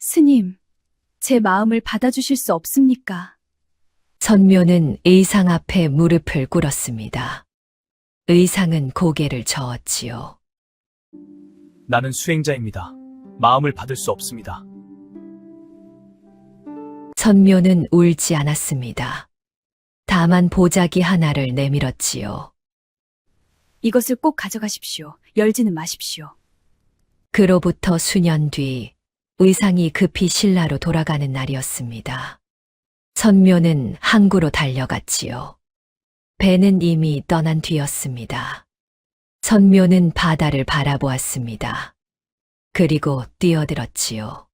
스님, 제 마음을 받아주실 수 없습니까? 선묘는 의상 앞에 무릎을 꿇었습니다. 의상은 고개를 저었지요. 나는 수행자입니다. 마음을 받을 수 없습니다. 선묘는 울지 않았습니다. 다만 보자기 하나를 내밀었지요. 이것을 꼭 가져가십시오. 열지는 마십시오. 그로부터 수년 뒤 의상이 급히 신라로 돌아가는 날이었습니다. 선묘는 항구로 달려갔지요. 배는 이미 떠난 뒤였습니다. 선묘는 바다를 바라보았습니다. 그리고 뛰어들었지요.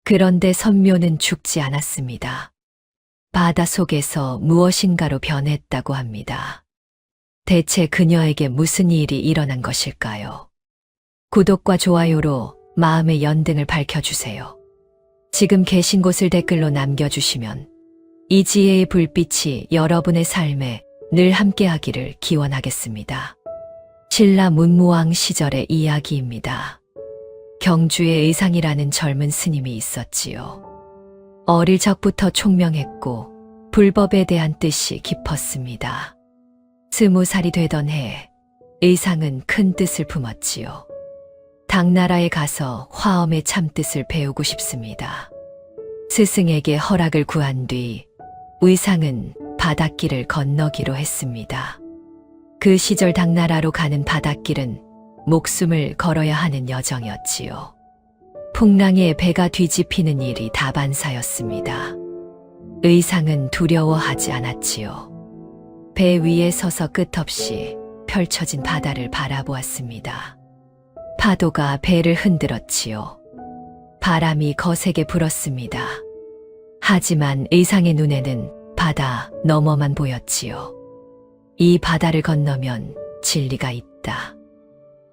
그런데 선묘는 죽지 않았습니다. 바다 속에서 무엇인가로 변했다고 합니다. 대체 그녀에게 무슨 일이 일어난 것일까요? 구독과 좋아요로 마음의 연등을 밝혀주세요. 지금 계신 곳을 댓글로 남겨주시면 이 지혜의 불빛이 여러분의 삶에 늘 함께하기를 기원하겠습니다. 신라 문무왕 시절의 이야기입니다. 경주에 의상이라는 젊은 스님이 있었지요. 어릴 적부터 총명했고 불법에 대한 뜻이 깊었습니다. 20살이 되던 해 의상은 큰 뜻을 품었지요. 당나라에 가서 화엄의 참뜻을 배우고 싶습니다. 스승에게 허락을 구한 뒤 의상은 바닷길을 건너기로 했습니다. 그 시절 당나라로 가는 바닷길은 목숨을 걸어야 하는 여정이었지요. 풍랑에 배가 뒤집히는 일이 다반사였습니다. 의상은 두려워하지 않았지요. 배 위에 서서 끝없이 펼쳐진 바다를 바라보았습니다. 파도가 배를 흔들었지요. 바람이 거세게 불었습니다. 하지만 의상의 눈에는 바다 너머만 보였지요. 이 바다를 건너면 진리가 있다.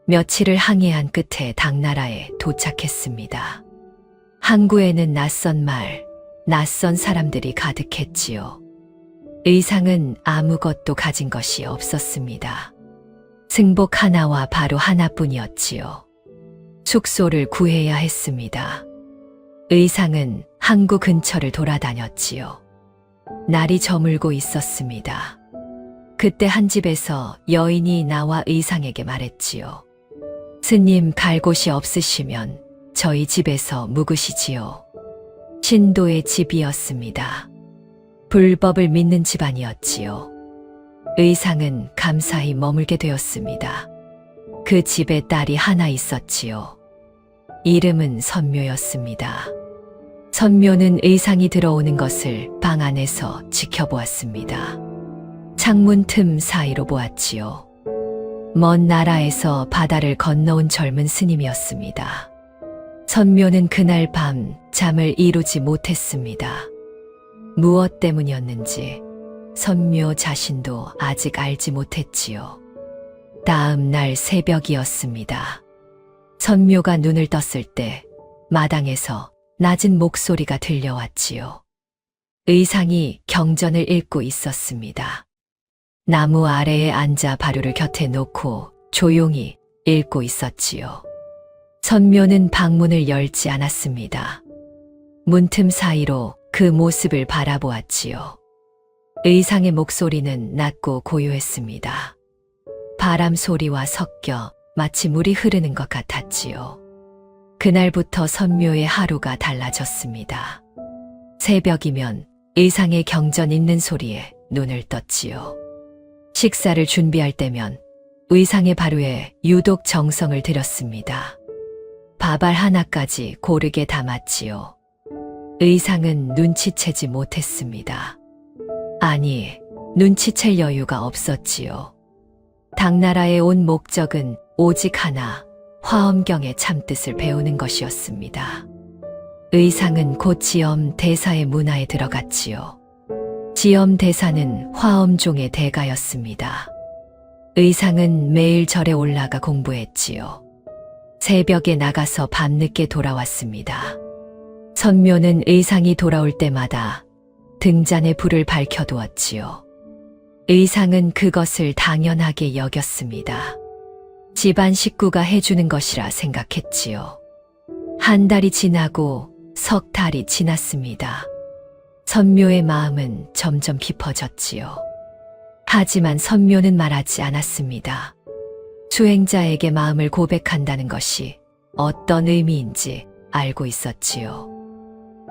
며칠을 항해한 끝에 당나라에 도착했습니다. 항구에는 낯선 말, 낯선 사람들이 가득했지요. 의상은 아무것도 가진 것이 없었습니다. 승복 하나와 바로 하나뿐이었지요. 숙소를 구해야 했습니다. 의상은 항구 근처를 돌아다녔지요. 날이 저물고 있었습니다. 그때 한 집에서 여인이 나와 의상에게 말했지요. 스님, 갈 곳이 없으시면 저희 집에서 묵으시지요. 신도의 집이었습니다. 불법을 믿는 집안이었지요. 의상은 감사히 머물게 되었습니다. 그 집에 딸이 하나 있었지요. 이름은 선묘였습니다. 선묘는 의상이 들어오는 것을 방 안에서 지켜보았습니다. 창문 틈 사이로 보았지요. 먼 나라에서 바다를 건너온 젊은 스님이었습니다. 선묘는 그날 밤 잠을 이루지 못했습니다. 무엇 때문이었는지 선묘 자신도 아직 알지 못했지요. 다음 날 새벽이었습니다. 선묘가 눈을 떴을 때 마당에서 낮은 목소리가 들려왔지요. 의상이 경전을 읽고 있었습니다. 나무 아래에 앉아 발효를 곁에 놓고 조용히 읽고 있었지요. 선묘는 방문을 열지 않았습니다. 문틈 사이로 그 모습을 바라보았지요. 의상의 목소리는 낮고 고요했습니다. 바람 소리와 섞여 마치 물이 흐르는 것 같았지요. 그날부터 선묘의 하루가 달라졌습니다. 새벽이면 의상의 경전 읽는 소리에 눈을 떴지요. 식사를 준비할 때면 의상의 발효에 유독 정성을 들였습니다. 밥알 하나까지 고르게 담았지요. 의상은 눈치채지 못했습니다. 아니, 눈치챌 여유가 없었지요. 당나라에 온 목적은 오직 하나, 화엄경의 참뜻을 배우는 것이었습니다. 의상은 곧 지엄 대사의 문화에 들어갔지요. 지엄 대사는 화엄종의 대가였습니다. 의상은 매일 절에 올라가 공부했지요. 새벽에 나가서 밤늦게 돌아왔습니다. 선묘는 의상이 돌아올 때마다 등잔에 불을 밝혀두었지요. 의상은 그것을 당연하게 여겼습니다. 집안 식구가 해주는 것이라 생각했지요. 한 달이 지나고 석 달이 지났습니다. 선묘의 마음은 점점 깊어졌지요. 하지만 선묘는 말하지 않았습니다. 수행자에게 마음을 고백한다는 것이 어떤 의미인지 알고 있었지요.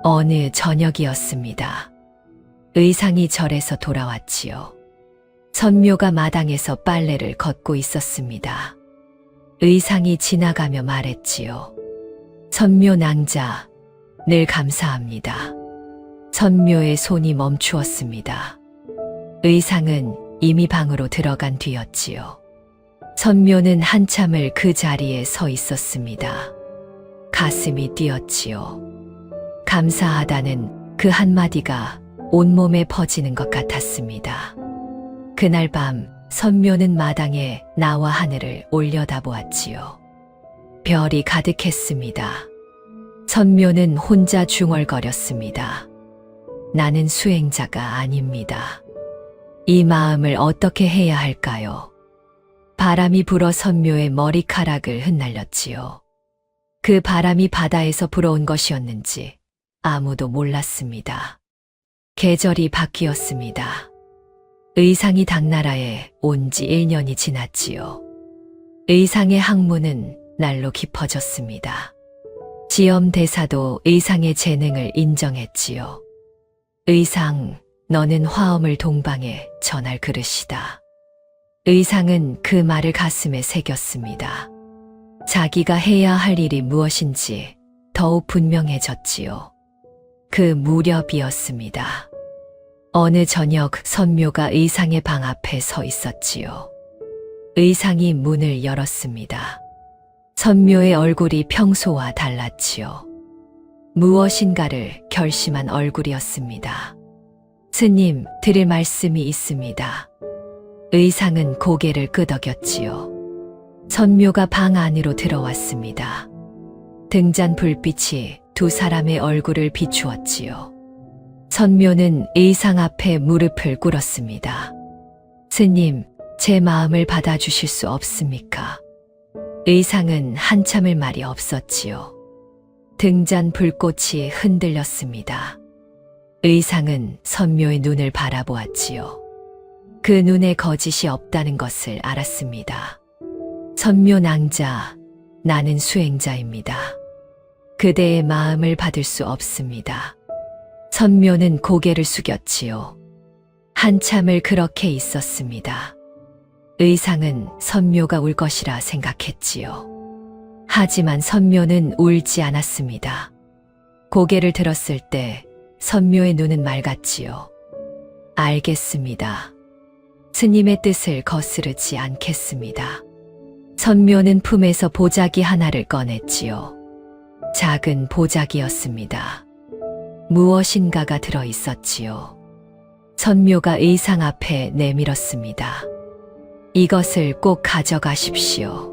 어느 저녁이었습니다. 의상이 절에서 돌아왔지요. 선묘가 마당에서 빨래를 걷고 있었습니다. 의상이 지나가며 말했지요. 선묘 낭자, 늘 감사합니다. 선묘의 손이 멈추었습니다. 의상은 이미 방으로 들어간 뒤였지요. 선묘는 한참을 그 자리에 서 있었습니다. 가슴이 뛰었지요. 감사하다는 그 한마디가 온몸에 퍼지는 것 같았습니다. 그날 밤 선묘는 마당에 나와 하늘을 올려다보았지요. 별이 가득했습니다. 선묘는 혼자 중얼거렸습니다. 나는 수행자가 아닙니다. 이 마음을 어떻게 해야 할까요? 바람이 불어 선묘의 머리카락을 흩날렸지요. 그 바람이 바다에서 불어온 것이었는지 아무도 몰랐습니다. 계절이 바뀌었습니다. 의상이 당나라에 온 지 1년이 지났지요. 의상의 학문은 날로 깊어졌습니다. 지엄 대사도 의상의 재능을 인정했지요. 의상, 너는 화엄을 동방에 전할 그릇이다. 의상은 그 말을 가슴에 새겼습니다. 자기가 해야 할 일이 무엇인지 더욱 분명해졌지요. 그 무렵이었습니다. 어느 저녁 선묘가 의상의 방 앞에 서 있었지요. 의상이 문을 열었습니다. 선묘의 얼굴이 평소와 달랐지요. 무엇인가를 결심한 얼굴이었습니다. 스님, 드릴 말씀이 있습니다. 의상은 고개를 끄덕였지요. 선묘가 방 안으로 들어왔습니다. 등잔 불빛이 두 사람의 얼굴을 비추었지요. 선묘는 의상 앞에 무릎을 꿇었습니다. 스님, 제 마음을 받아주실 수 없습니까? 의상은 한참을 말이 없었지요. 등잔 불꽃이 흔들렸습니다. 의상은 선묘의 눈을 바라보았지요. 그 눈에 거짓이 없다는 것을 알았습니다. 선묘 낭자, 나는 수행자입니다. 그대의 마음을 받을 수 없습니다. 선묘는 고개를 숙였지요. 한참을 그렇게 있었습니다. 의상은 선묘가 울 것이라 생각했지요. 하지만 선묘는 울지 않았습니다. 고개를 들었을 때 선묘의 눈은 맑았지요. 알겠습니다. 스님의 뜻을 거스르지 않겠습니다. 선묘는 품에서 보자기 하나를 꺼냈지요. 작은 보자기였습니다. 무엇인가가 들어 있었지요. 선묘가 의상 앞에 내밀었습니다. 이것을 꼭 가져가십시오.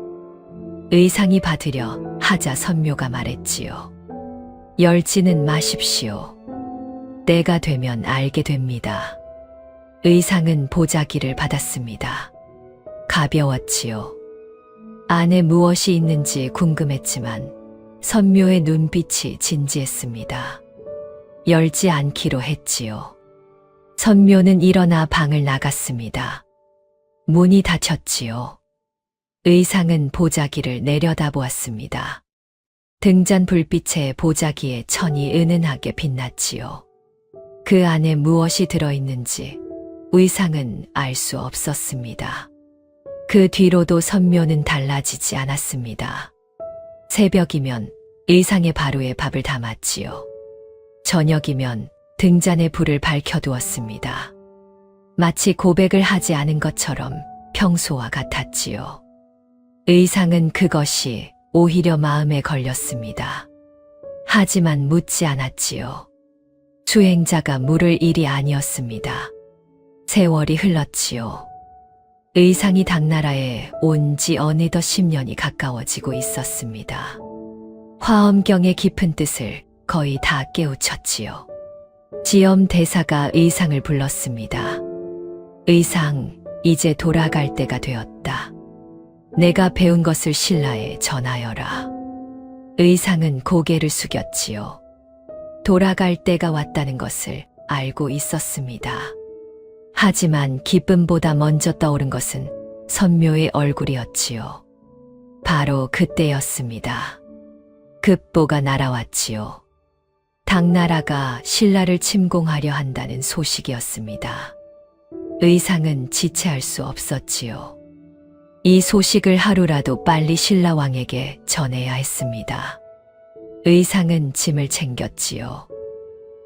의상이 받으려 하자 선묘가 말했지요. 열지는 마십시오. 때가 되면 알게 됩니다. 의상은 보자기를 받았습니다. 가벼웠지요. 안에 무엇이 있는지 궁금했지만 선묘의 눈빛이 진지했습니다. 열지 않기로 했지요. 선묘는 일어나 방을 나갔습니다. 문이 닫혔지요. 의상은 보자기를 내려다보았습니다. 등잔 불빛에 보자기의 천이 은은하게 빛났지요. 그 안에 무엇이 들어있는지 의상은 알 수 없었습니다. 그 뒤로도 선묘는 달라지지 않았습니다. 새벽이면 의상의 바루에 밥을 담았지요. 저녁이면 등잔에 불을 밝혀두었습니다. 마치 고백을 하지 않은 것처럼 평소와 같았지요. 의상은 그것이 오히려 마음에 걸렸습니다. 하지만 묻지 않았지요. 수행자가 물을 일이 아니었습니다. 세월이 흘렀지요. 의상이 당나라에 온 지 어느덧 10년이 가까워지고 있었습니다. 화엄경의 깊은 뜻을 거의 다 깨우쳤지요. 지엄 대사가 의상을 불렀습니다. 의상, 이제 돌아갈 때가 되었다. 내가 배운 것을 신라에 전하여라. 의상은 고개를 숙였지요. 돌아갈 때가 왔다는 것을 알고 있었습니다. 하지만 기쁨보다 먼저 떠오른 것은 선묘의 얼굴이었지요. 바로 그때였습니다. 급보가 날아왔지요. 당나라가 신라를 침공하려 한다는 소식이었습니다. 의상은 지체할 수 없었지요. 이 소식을 하루라도 빨리 신라왕에게 전해야 했습니다. 의상은 짐을 챙겼지요.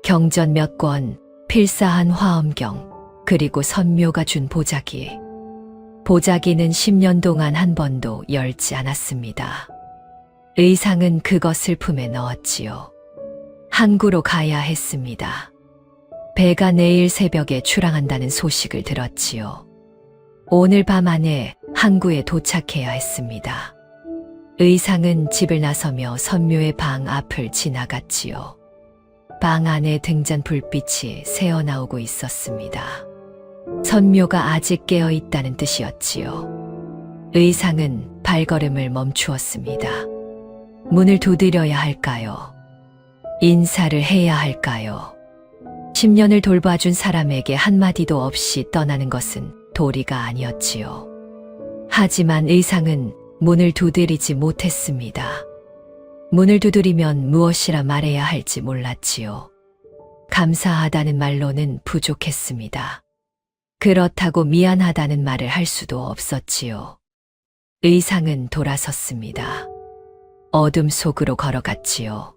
경전 몇 권, 필사한 화엄경, 그리고 선묘가 준 보자기. 보자기는 10년 동안 한 번도 열지 않았습니다. 의상은 그것을 품에 넣었지요. 항구로 가야 했습니다. 배가 내일 새벽에 출항한다는 소식을 들었지요. 오늘 밤 안에 항구에 도착해야 했습니다. 의상은 집을 나서며 선묘의 방 앞을 지나갔지요. 방 안에 등잔 불빛이 새어나오고 있었습니다. 선묘가 아직 깨어 있다는 뜻이었지요. 의상은 발걸음을 멈추었습니다. 문을 두드려야 할까요? 인사를 해야 할까요? 10년을 돌봐준 사람에게 한마디도 없이 떠나는 것은 도리가 아니었지요. 하지만 의상은 문을 두드리지 못했습니다. 문을 두드리면 무엇이라 말해야 할지 몰랐지요. 감사하다는 말로는 부족했습니다. 그렇다고 미안하다는 말을 할 수도 없었지요. 의상은 돌아섰습니다. 어둠 속으로 걸어갔지요.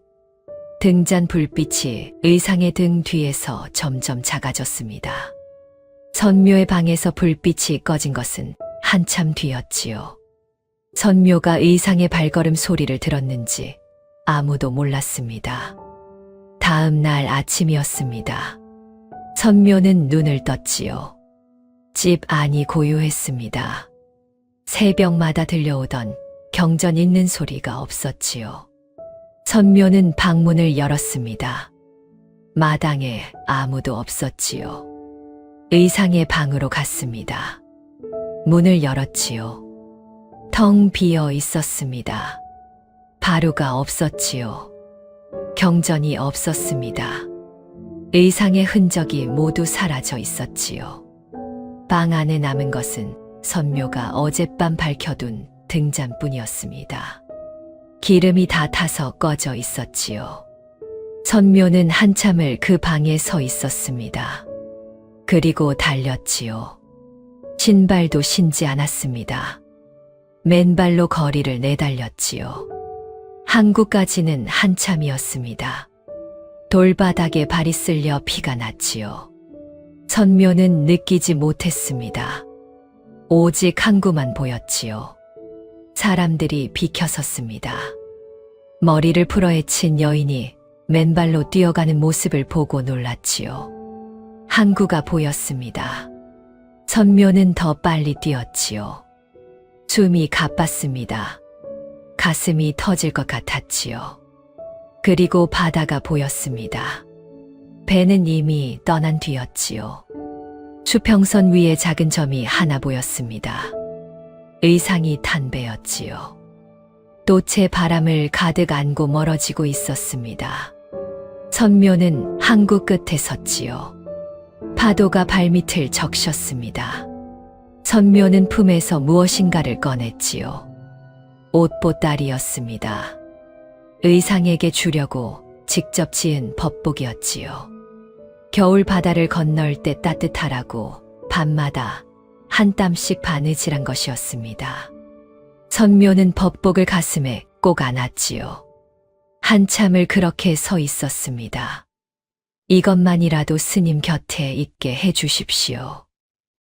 등잔 불빛이 의상의 등 뒤에서 점점 작아졌습니다. 선묘의 방에서 불빛이 꺼진 것은 한참 뒤였지요. 선묘가 의상의 발걸음 소리를 들었는지 아무도 몰랐습니다. 다음 날 아침이었습니다. 선묘는 눈을 떴지요. 집 안이 고요했습니다. 새벽마다 들려오던 경전 읽는 소리가 없었지요. 선묘는 방문을 열었습니다. 마당에 아무도 없었지요. 의상의 방으로 갔습니다. 문을 열었지요. 텅 비어 있었습니다. 바루가 없었지요. 경전이 없었습니다. 의상의 흔적이 모두 사라져 있었지요. 방 안에 남은 것은 선묘가 어젯밤 밝혀둔 등잔뿐이었습니다. 기름이 다 타서 꺼져 있었지요. 선묘는 한참을 그 방에 서 있었습니다. 그리고 달렸지요. 신발도 신지 않았습니다. 맨발로 거리를 내달렸지요. 항구까지는 한참이었습니다. 돌바닥에 발이 쓸려 피가 났지요. 선묘는 느끼지 못했습니다. 오직 항구만 보였지요. 사람들이 비켜섰습니다. 머리를 풀어헤친 여인이 맨발로 뛰어가는 모습을 보고 놀랐지요. 항구가 보였습니다. 선묘는 더 빨리 뛰었지요. 숨이 가빴습니다. 가슴이 터질 것 같았지요. 그리고 바다가 보였습니다. 배는 이미 떠난 뒤였지요. 수평선 위에 작은 점이 하나 보였습니다. 의상이 탄 배였지요. 또채 바람을 가득 안고 멀어지고 있었습니다. 선묘는 항구 끝에 섰지요. 파도가 발밑을 적셨습니다. 선묘는 품에서 무엇인가를 꺼냈지요. 옷보따리였습니다. 의상에게 주려고 직접 지은 법복이었지요. 겨울 바다를 건널 때 따뜻하라고 밤마다 한 땀씩 바느질한 것이었습니다. 선묘는 법복을 가슴에 꼭 안았지요. 한참을 그렇게 서 있었습니다. 이것만이라도 스님 곁에 있게 해주십시오.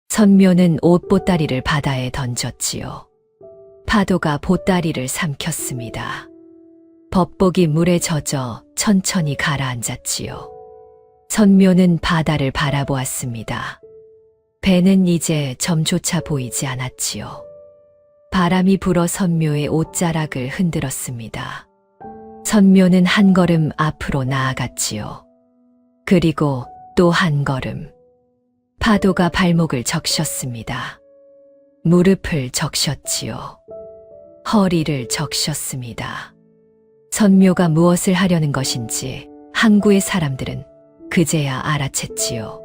선묘는 옷보따리를 바다에 던졌지요. 파도가 보따리를 삼켰습니다. 법복이 물에 젖어 천천히 가라앉았지요. 선묘는 바다를 바라보았습니다. 배는 이제 점조차 보이지 않았지요. 바람이 불어 선묘의 옷자락을 흔들었습니다. 선묘는 한 걸음 앞으로 나아갔지요. 그리고 또 한 걸음. 파도가 발목을 적셨습니다. 무릎을 적셨지요. 허리를 적셨습니다. 선묘가 무엇을 하려는 것인지 항구의 사람들은 그제야 알아챘지요.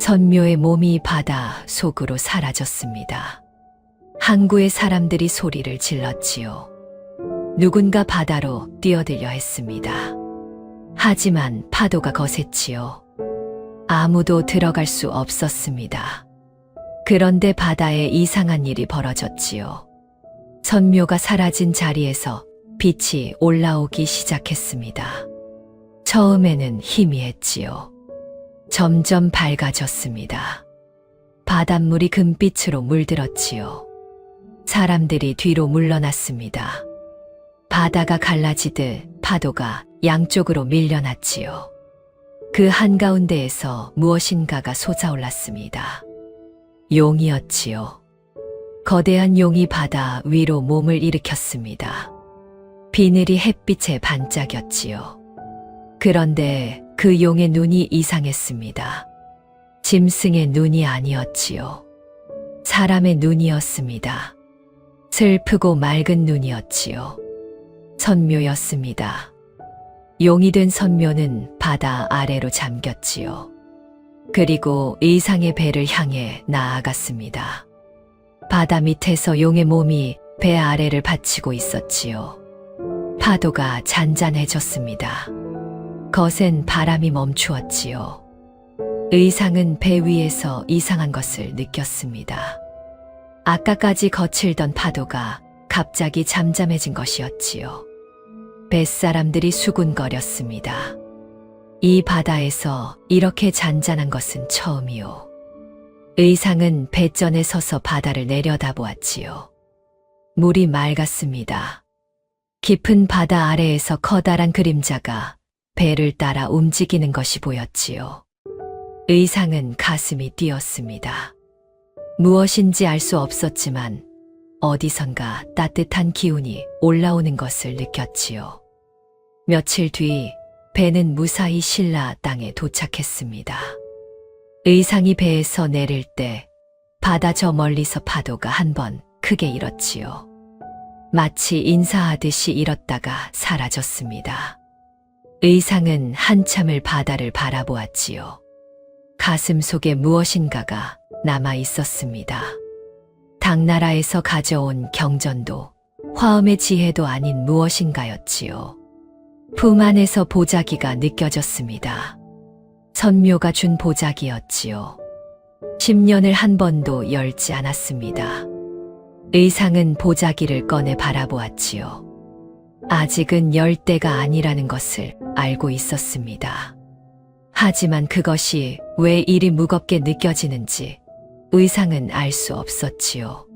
선묘의 몸이 바다 속으로 사라졌습니다. 항구의 사람들이 소리를 질렀지요. 누군가 바다로 뛰어들려 했습니다. 하지만 파도가 거셌지요. 아무도 들어갈 수 없었습니다. 그런데 바다에 이상한 일이 벌어졌지요. 선묘가 사라진 자리에서 빛이 올라오기 시작했습니다. 처음에는 희미했지요. 점점 밝아졌습니다. 바닷물이 금빛으로 물들었지요. 사람들이 뒤로 물러났습니다. 바다가 갈라지듯 파도가 양쪽으로 밀려났지요. 그 한가운데에서 무엇인가가 솟아올랐습니다. 용이었지요. 거대한 용이 바다 위로 몸을 일으켰습니다. 비늘이 햇빛에 반짝였지요. 그런데 그 용의 눈이 이상했습니다. 짐승의 눈이 아니었지요. 사람의 눈이었습니다. 슬프고 맑은 눈이었지요. 선묘였습니다. 용이 된 선묘는 바다 아래로 잠겼지요. 그리고 의상의 배를 향해 나아갔습니다. 바다 밑에서 용의 몸이 배 아래를 받치고 있었지요. 파도가 잔잔해졌습니다. 거센 바람이 멈추었지요. 의상은 배 위에서 이상한 것을 느꼈습니다. 아까까지 거칠던 파도가 갑자기 잠잠해진 것이었지요. 뱃사람들이 수군거렸습니다. 이 바다에서 이렇게 잔잔한 것은 처음이요. 의상은 배전에 서서 바다를 내려다보았지요. 물이 맑았습니다. 깊은 바다 아래에서 커다란 그림자가 배를 따라 움직이는 것이 보였지요. 의상은 가슴이 뛰었습니다. 무엇인지 알 수 없었지만 어디선가 따뜻한 기운이 올라오는 것을 느꼈지요. 며칠 뒤 배는 무사히 신라 땅에 도착했습니다. 의상이 배에서 내릴 때 바다 저 멀리서 파도가 한 번 크게 일었지요. 마치 인사하듯이 일었다가 사라졌습니다. 의상은 한참을 바다를 바라보았지요. 가슴 속에 무엇인가가 남아 있었습니다. 당나라에서 가져온 경전도, 화엄의 지혜도 아닌 무엇인가였지요. 품 안에서 보자기가 느껴졌습니다. 선묘가 준 보자기였지요. 10년을 한 번도 열지 않았습니다. 의상은 보자기를 꺼내 바라보았지요. 아직은 열 때가 아니라는 것을 알고 있었습니다. 하지만 그것이 왜 이리 무겁게 느껴지는지 의상은 알 수 없었지요.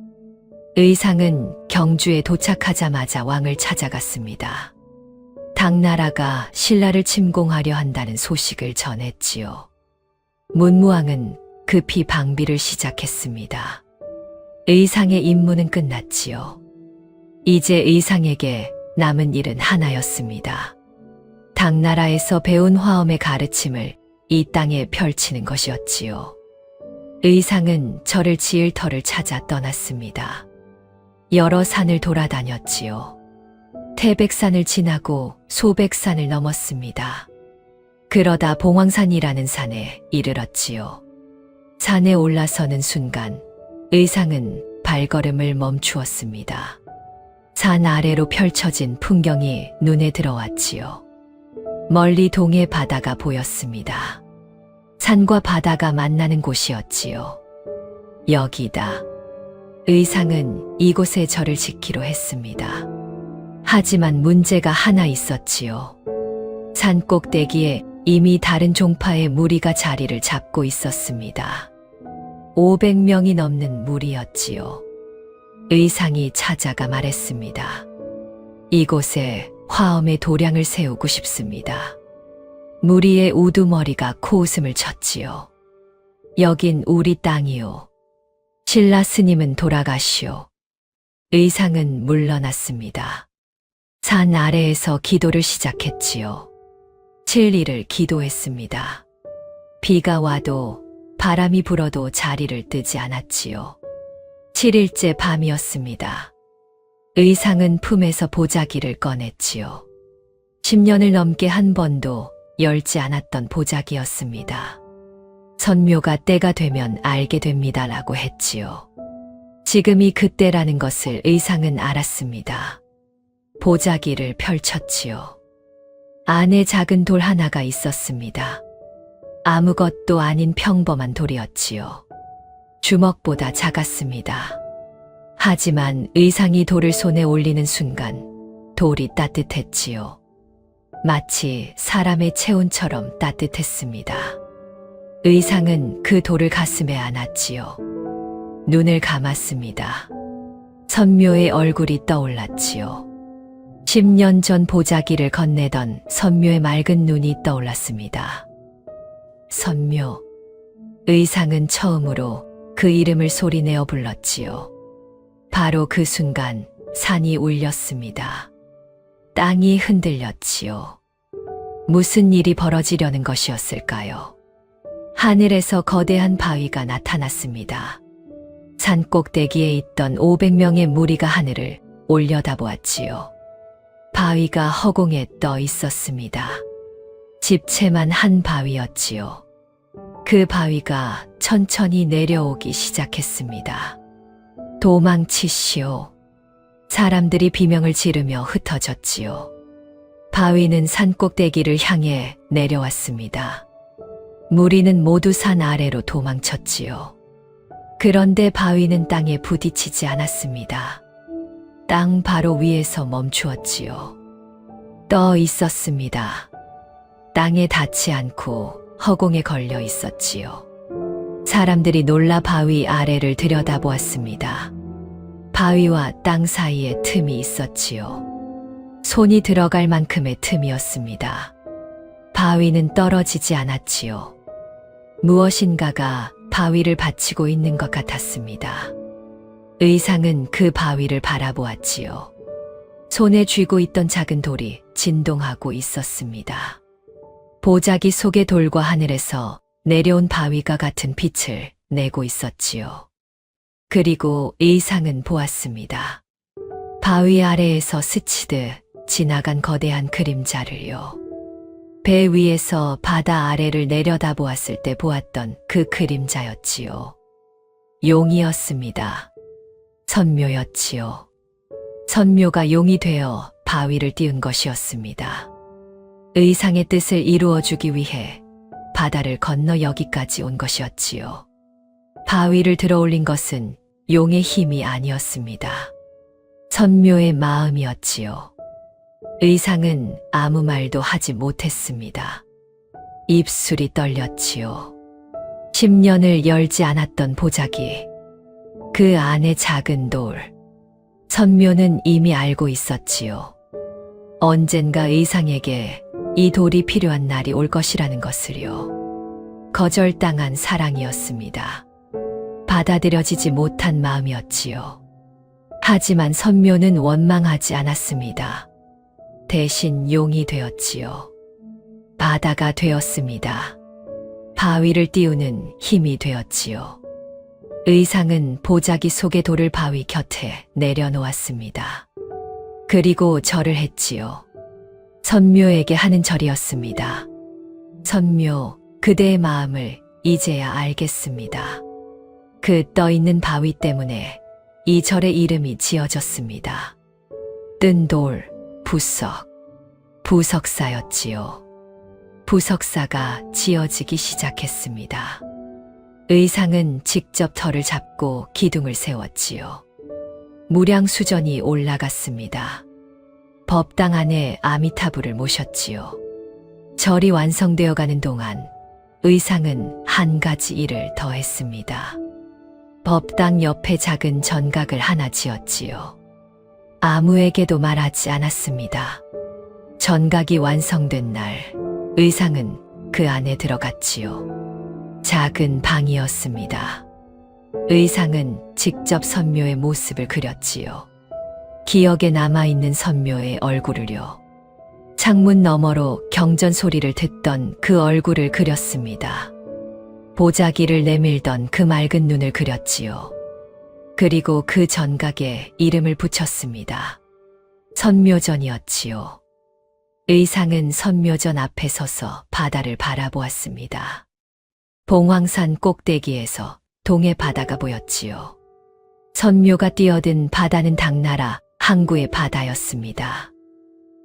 의상은 경주에 도착하자마자 왕을 찾아갔습니다. 당나라가 신라를 침공하려 한다는 소식을 전했지요. 문무왕은 급히 방비를 시작했습니다. 의상의 임무는 끝났지요. 이제 의상에게 남은 일은 하나였습니다. 당나라에서 배운 화엄의 가르침을 이 땅에 펼치는 것이었지요. 의상은 절을 지을 터를 찾아 떠났습니다. 여러 산을 돌아다녔지요. 태백산을 지나고 소백산을 넘었습니다. 그러다 봉황산이라는 산에 이르렀지요. 산에 올라서는 순간 의상은 발걸음을 멈추었습니다. 산 아래로 펼쳐진 풍경이 눈에 들어왔지요. 멀리 동해 바다가 보였습니다. 산과 바다가 만나는 곳이었지요. 여기다. 의상은 이곳에 절을 짓기로 했습니다. 하지만 문제가 하나 있었지요. 산 꼭대기에 이미 다른 종파의 무리가 자리를 잡고 있었습니다. 500명이 넘는 무리였지요. 의상이 찾아가 말했습니다. 이곳에 화엄의 도량을 세우고 싶습니다. 무리의 우두머리가 코웃음을 쳤지요. 여긴 우리 땅이요. 신라 스님은 돌아가시오. 의상은 물러났습니다. 산 아래에서 기도를 시작했지요. 7일을 기도했습니다. 비가 와도 바람이 불어도 자리를 뜨지 않았지요. 7일째 밤이었습니다. 의상은 품에서 보자기를 꺼냈지요. 10년을 넘게 한 번도 열지 않았던 보자기였습니다. 선묘가 때가 되면 알게 됩니다라고 했지요. 지금이 그때라는 것을 의상은 알았습니다. 보자기를 펼쳤지요. 안에 작은 돌 하나가 있었습니다. 아무것도 아닌 평범한 돌이었지요. 주먹보다 작았습니다. 하지만 의상이 돌을 손에 올리는 순간 돌이 따뜻했지요. 마치 사람의 체온처럼 따뜻했습니다. 의상은 그 돌을 가슴에 안았지요. 눈을 감았습니다. 선묘의 얼굴이 떠올랐지요. 10년 전 보자기를 건네던 선묘의 맑은 눈이 떠올랐습니다. 선묘. 의상은 처음으로 그 이름을 소리내어 불렀지요. 바로 그 순간 산이 울렸습니다. 땅이 흔들렸지요. 무슨 일이 벌어지려는 것이었을까요? 하늘에서 거대한 바위가 나타났습니다. 산 꼭대기에 있던 500명의 무리가 하늘을 올려다보았지요. 바위가 허공에 떠 있었습니다. 집채만 한 바위였지요. 그 바위가 천천히 내려오기 시작했습니다. 도망치시오. 사람들이 비명을 지르며 흩어졌지요. 바위는 산 꼭대기를 향해 내려왔습니다. 무리는 모두 산 아래로 도망쳤지요. 그런데 바위는 땅에 부딪히지 않았습니다. 땅 바로 위에서 멈추었지요. 떠 있었습니다. 땅에 닿지 않고 허공에 걸려 있었지요. 사람들이 놀라 바위 아래를 들여다보았습니다. 바위와 땅 사이에 틈이 있었지요. 손이 들어갈 만큼의 틈이었습니다. 바위는 떨어지지 않았지요. 무엇인가가 바위를 받치고 있는 것 같았습니다. 의상은 그 바위를 바라보았지요. 손에 쥐고 있던 작은 돌이 진동하고 있었습니다. 보자기 속의 돌과 하늘에서 내려온 바위가 같은 빛을 내고 있었지요. 그리고 의상은 보았습니다. 바위 아래에서 스치듯 지나간 거대한 그림자를요. 배 위에서 바다 아래를 내려다보았을 때 보았던 그 그림자였지요. 용이었습니다. 선묘였지요. 선묘가 용이 되어 바위를 띄운 것이었습니다. 의상의 뜻을 이루어주기 위해 바다를 건너 여기까지 온 것이었지요. 바위를 들어올린 것은 용의 힘이 아니었습니다. 선묘의 마음이었지요. 의상은 아무 말도 하지 못했습니다. 입술이 떨렸지요. 10년을 열지 않았던 보자기. 그 안에 작은 돌. 선묘는 이미 알고 있었지요. 언젠가 의상에게 이 돌이 필요한 날이 올 것이라는 것을요. 거절당한 사랑이었습니다. 받아들여지지 못한 마음이었지요. 하지만 선묘는 원망하지 않았습니다. 대신 용이 되었지요. 바다가 되었습니다. 바위를 띄우는 힘이 되었지요. 의상은 보자기 속의 돌을 바위 곁에 내려놓았습니다. 그리고 절을 했지요. 선묘에게 하는 절이었습니다. 선묘, 그대의 마음을 이제야 알겠습니다. 그 떠있는 바위 때문에 이 절의 이름이 지어졌습니다. 뜬 돌, 부석, 부석사였지요. 부석사가 지어지기 시작했습니다. 의상은 직접 털을 잡고 기둥을 세웠지요. 무량수전이 올라갔습니다. 법당 안에 아미타불을 모셨지요. 절이 완성되어 가는 동안 의상은 한 가지 일을 더 했습니다. 법당 옆에 작은 전각을 하나 지었지요. 아무에게도 말하지 않았습니다. 전각이 완성된 날, 의상은 그 안에 들어갔지요. 작은 방이었습니다. 의상은 직접 선묘의 모습을 그렸지요. 기억에 남아있는 선묘의 얼굴을요. 창문 너머로 경전 소리를 듣던 그 얼굴을 그렸습니다. 보자기를 내밀던 그 맑은 눈을 그렸지요. 그리고 그 전각에 이름을 붙였습니다. 선묘전이었지요. 의상은 선묘전 앞에 서서 바다를 바라보았습니다. 봉황산 꼭대기에서 동해 바다가 보였지요. 선묘가 뛰어든 바다는 당나라 항구의 바다였습니다.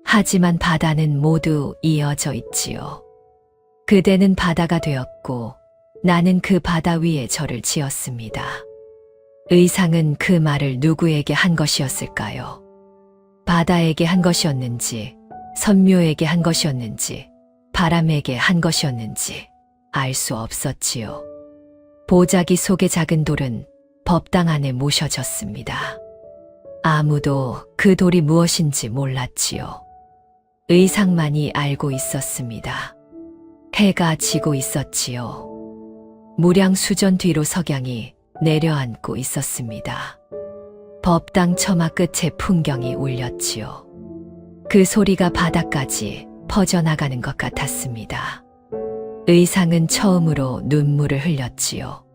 하지만 바다는 모두 이어져 있지요. 그대는 바다가 되었고 나는 그 바다 위에 절을 지었습니다. 의상은 그 말을 누구에게 한 것이었을까요? 바다에게 한 것이었는지, 선묘에게 한 것이었는지, 바람에게 한 것이었는지 알 수 없었지요. 보자기 속의 작은 돌은 법당 안에 모셔졌습니다. 아무도 그 돌이 무엇인지 몰랐지요. 의상만이 알고 있었습니다. 해가 지고 있었지요. 무량수전 뒤로 석양이 내려앉고 있었습니다. 법당 처마 끝에 풍경이 울렸지요. 그 소리가 바다까지 퍼져나가는 것 같았습니다. 의상은 처음으로 눈물을 흘렸지요.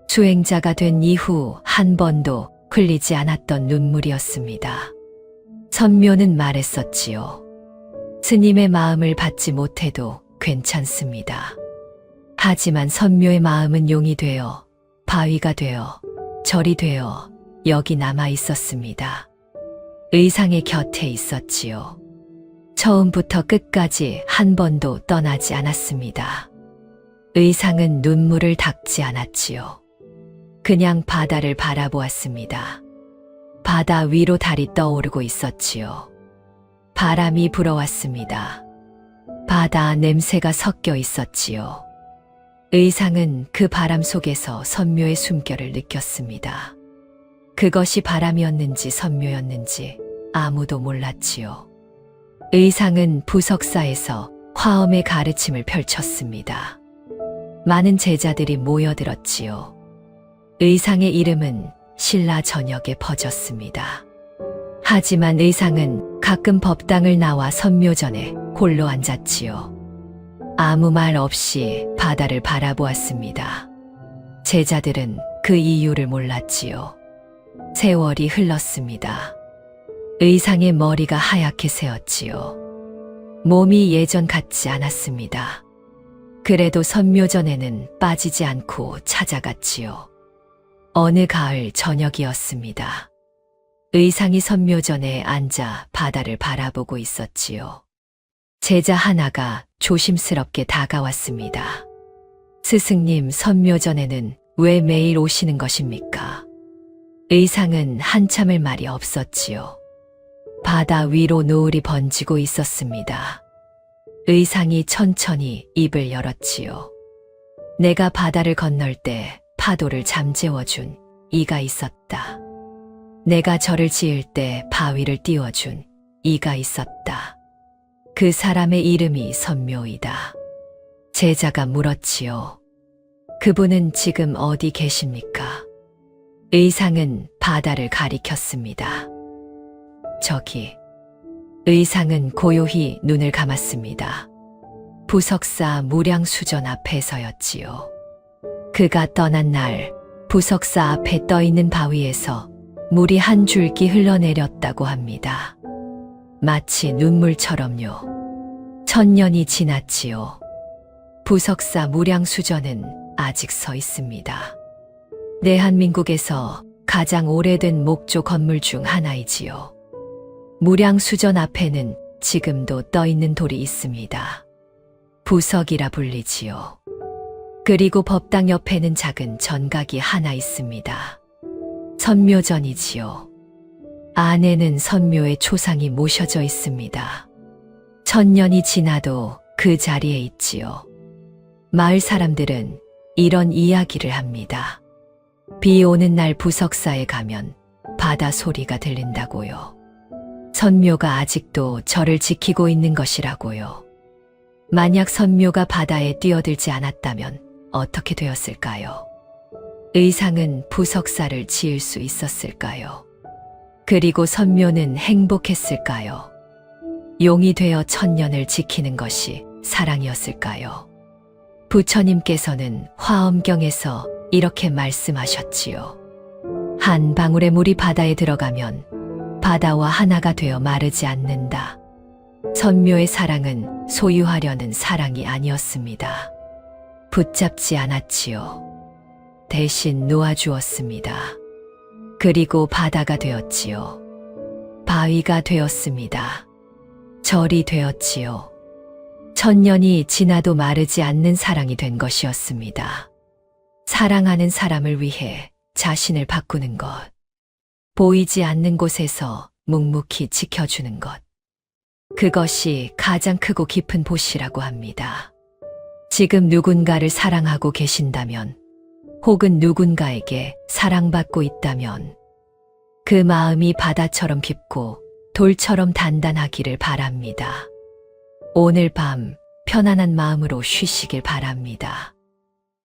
수행자가 된 이후 한 번도 흘리지 않았던 눈물이었습니다. 선묘는 말했었지요. 스님의 마음을 받지 못해도 괜찮습니다. 하지만 선묘의 마음은 용이 되어 바위가 되어 절이 되어 여기 남아 있었습니다. 의상의 곁에 있었지요. 처음부터 끝까지 한 번도 떠나지 않았습니다. 의상은 눈물을 닦지 않았지요. 그냥 바다를 바라보았습니다. 바다 위로 달이 떠오르고 있었지요. 바람이 불어왔습니다. 바다 냄새가 섞여 있었지요. 의상은 그 바람 속에서 선묘의 숨결을 느꼈습니다. 그것이 바람이었는지 선묘였는지 아무도 몰랐지요. 의상은 부석사에서 화엄의 가르침을 펼쳤습니다. 많은 제자들이 모여들었지요. 의상의 이름은 신라 전역에 퍼졌습니다. 하지만 의상은 가끔 법당을 나와 선묘전에 홀로 앉았지요. 아무 말 없이 바다를 바라보았습니다. 제자들은 그 이유를 몰랐지요. 세월이 흘렀습니다. 의상의 머리가 하얗게 새었지요. 몸이 예전 같지 않았습니다. 그래도 선묘전에는 빠지지 않고 찾아갔지요. 어느 가을 저녁이었습니다. 의상이 선묘전에 앉아 바다를 바라보고 있었지요. 제자 하나가 조심스럽게 다가왔습니다. 스승님, 선묘전에는 왜 매일 오시는 것입니까? 의상은 한참을 말이 없었지요. 바다 위로 노을이 번지고 있었습니다. 의상이 천천히 입을 열었지요. 내가 바다를 건널 때 파도를 잠재워준 이가 있었다. 내가 절을 지을 때 바위를 띄워준 이가 있었다. 그 사람의 이름이 선묘이다. 제자가 물었지요. 그분은 지금 어디 계십니까? 의상은 바다를 가리켰습니다. 저기. 의상은 고요히 눈을 감았습니다. 부석사 무량수전 앞에서였지요. 그가 떠난 날 부석사 앞에 떠있는 바위에서 물이 한 줄기 흘러내렸다고 합니다. 마치 눈물처럼요. 1000년이 지났지요. 부석사 무량수전은 아직 서 있습니다. 대한민국에서 가장 오래된 목조 건물 중 하나이지요. 무량수전 앞에는 지금도 떠있는 돌이 있습니다. 부석이라 불리지요. 그리고 법당 옆에는 작은 전각이 하나 있습니다. 선묘전이지요. 안에는 선묘의 초상이 모셔져 있습니다. 1000년이 지나도 그 자리에 있지요. 마을 사람들은 이런 이야기를 합니다. 비 오는 날 부석사에 가면 바다 소리가 들린다고요. 선묘가 아직도 절을 지키고 있는 것이라고요. 만약 선묘가 바다에 뛰어들지 않았다면 어떻게 되었을까요? 의상은 부석사를 지을 수 있었을까요? 그리고 선묘는 행복했을까요? 용이 되어 1000년을 지키는 것이 사랑이었을까요? 부처님께서는 화엄경에서 이렇게 말씀하셨지요. 한 방울의 물이 바다에 들어가면 바다와 하나가 되어 마르지 않는다. 선묘의 사랑은 소유하려는 사랑이 아니었습니다. 붙잡지 않았지요. 대신 놓아주었습니다. 그리고 바다가 되었지요. 바위가 되었습니다. 절이 되었지요. 천년이 지나도 마르지 않는 사랑이 된 것이었습니다. 사랑하는 사람을 위해 자신을 바꾸는 것. 보이지 않는 곳에서 묵묵히 지켜주는 것. 그것이 가장 크고 깊은 보시라고 합니다. 지금 누군가를 사랑하고 계신다면, 혹은 누군가에게 사랑받고 있다면, 그 마음이 바다처럼 깊고 돌처럼 단단하기를 바랍니다. 오늘 밤 편안한 마음으로 쉬시길 바랍니다.